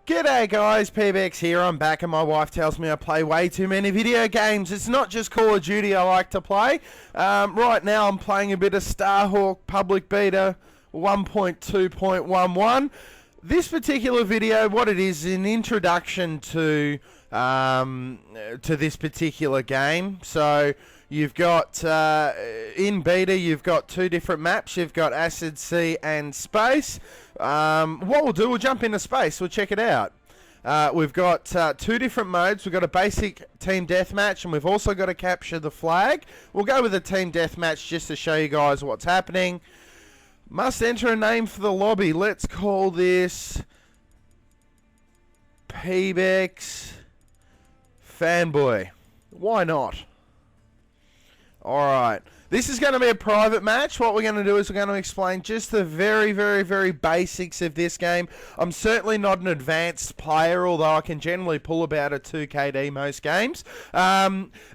G'day guys, PBX here, I'm back and my wife tells me I play way too many video games. It's not just Call of Duty I like to play. Right now I'm playing a bit of Starhawk Public Beta 1.2.11. This particular video, what it is an introduction to this particular game. So you've got, in beta, you've got two different maps. You've got Acid Sea and Space. What we'll do, we'll jump into Space. We'll check it out. We've got two different modes. We've got a basic team deathmatch, and we've also got to capture the flag. We'll go with a team deathmatch just to show you guys what's happening. Must enter a name for the lobby. Let's call this PBX Fanboy. Why not? Alright. This is going to be a private match. What we're going to do is we're going to explain just the very basics of this game. I'm certainly not an advanced player, although I can generally pull about a 2KD most games.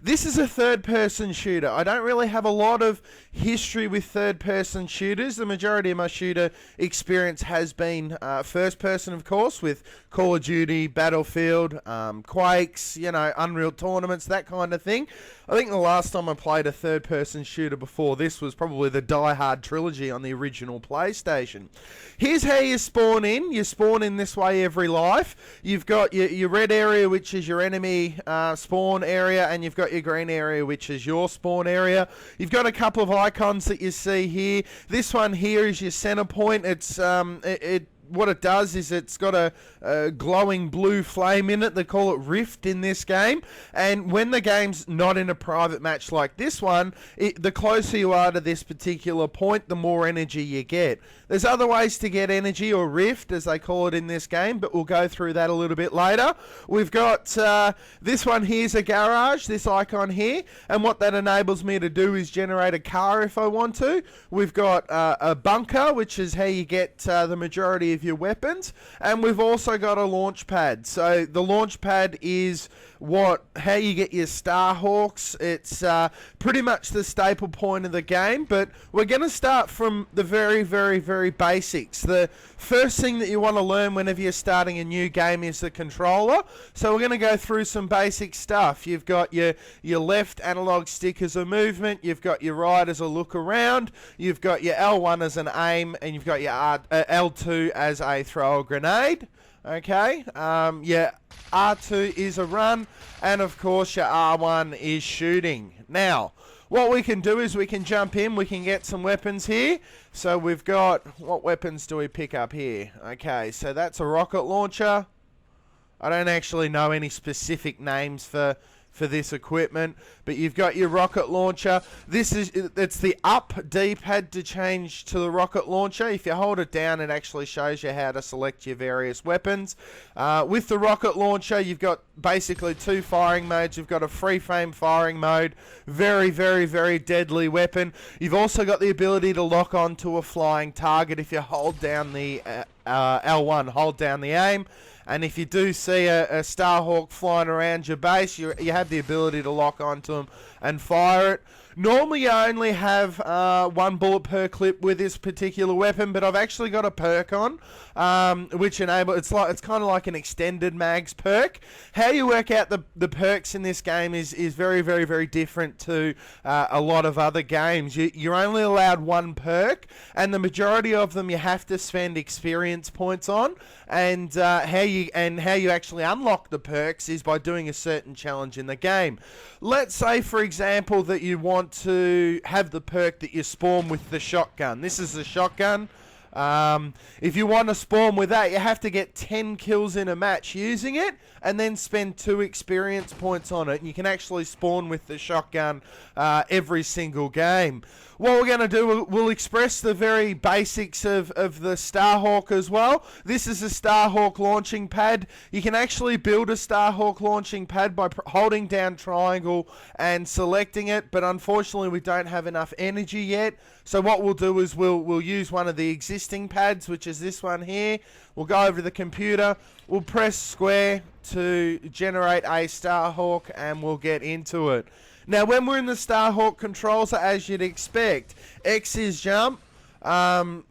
This is a third-person shooter. I don't really have a lot of history with third-person shooters. The majority of my shooter experience has been first-person, of course, with Call of Duty, Battlefield, Quakes, you know, Unreal Tournaments, that kind of thing. I think the last time I played a third-person shooter before this was probably the Die Hard trilogy on the original PlayStation. Here's how you spawn in. You spawn in this way every life. You've got your red area, which is your enemy spawn area, and you've got your green area, which is your spawn area. You've got a couple of icons that you see here. This one here is your center point. It's what it does is it's got a glowing blue flame in it. They call it Rift in this game. And when the game's not in a private match like this one, the closer you are to this particular point, the more energy you get. There's other ways to get energy, or Rift as they call it in this game, but we'll go through that a little bit later. We've got this one here's a garage, this icon here, and what that enables me to do is generate a car if I want to. We've got a bunker, which is how you get the majority of your weapons, and we've also got a launch pad. So the launch pad is how you get your Starhawks. It's pretty much the staple point of the game, but we're going to start from the very basics. The first thing that you want to learn whenever you're starting a new game is the controller. So we're going to go through some basic stuff. You've got your left analog stick as a movement, you've got your right as a look around, you've got your L1 as an aim, and you've got your L2 as a throw a grenade. Okay, your R2 is a run, and of course your R1 is shooting. Now, what we can do is we can jump in, we can get some weapons here. So we've got, what weapons do we pick up here? Okay, so that's a rocket launcher. I don't actually know any specific names for this equipment, but you've got your rocket launcher. It's the up D-pad to change to the rocket launcher. If you hold it down, it actually shows you how to select your various weapons. With the rocket launcher, you've got basically two firing modes. You've got a free frame firing mode, very deadly weapon. You've also got the ability to lock onto a flying target if you hold down the L1, hold down the aim. And if you do see a Starhawk flying around your base, you have the ability to lock onto them and fire it. Normally you only have one bullet per clip with this particular weapon, but I've actually got a perk on, which it's kind of like an extended mags perk. How you work out the perks in this game is very different to a lot of other games. You're only allowed one perk, and the majority of them you have to spend experience points on. And how you actually unlock the perks is by doing a certain challenge in the game. Let's say, for example, that you want to have the perk that you spawn with the shotgun. This is the shotgun. If you want to spawn with that, you have to get 10 kills in a match using it, and then spend 2 experience points on it. And you can actually spawn with the shotgun every single game. What we're going to do, we'll express the very basics of the Starhawk as well. This is a Starhawk launching pad. You can actually build a Starhawk launching pad by holding down triangle and selecting it, but unfortunately we don't have enough energy yet. So what we'll do is we'll use one of the existing pads, which is this one here. We'll go over to the computer, we'll press square to generate a Starhawk, and we'll get into it. Now, when we're in the Starhawk controls, as you'd expect, X is jump,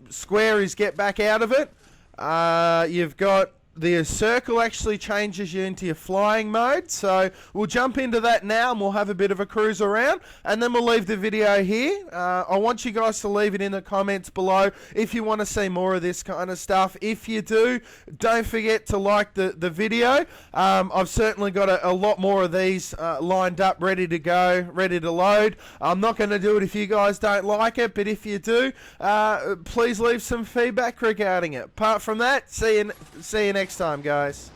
square is get back out of it. You've got the circle actually changes you into your flying mode. So we'll jump into that now and we'll have a bit of a cruise around and then we'll leave the video here. I want you guys to leave it in the comments below if you want to see more of this kind of stuff. If you do, don't forget to like the video. I've certainly got a lot more of these lined up, ready to go, ready to load. I'm not going to do it if you guys don't like it, but if you do, please leave some feedback regarding it. Apart from that, see you next time, guys.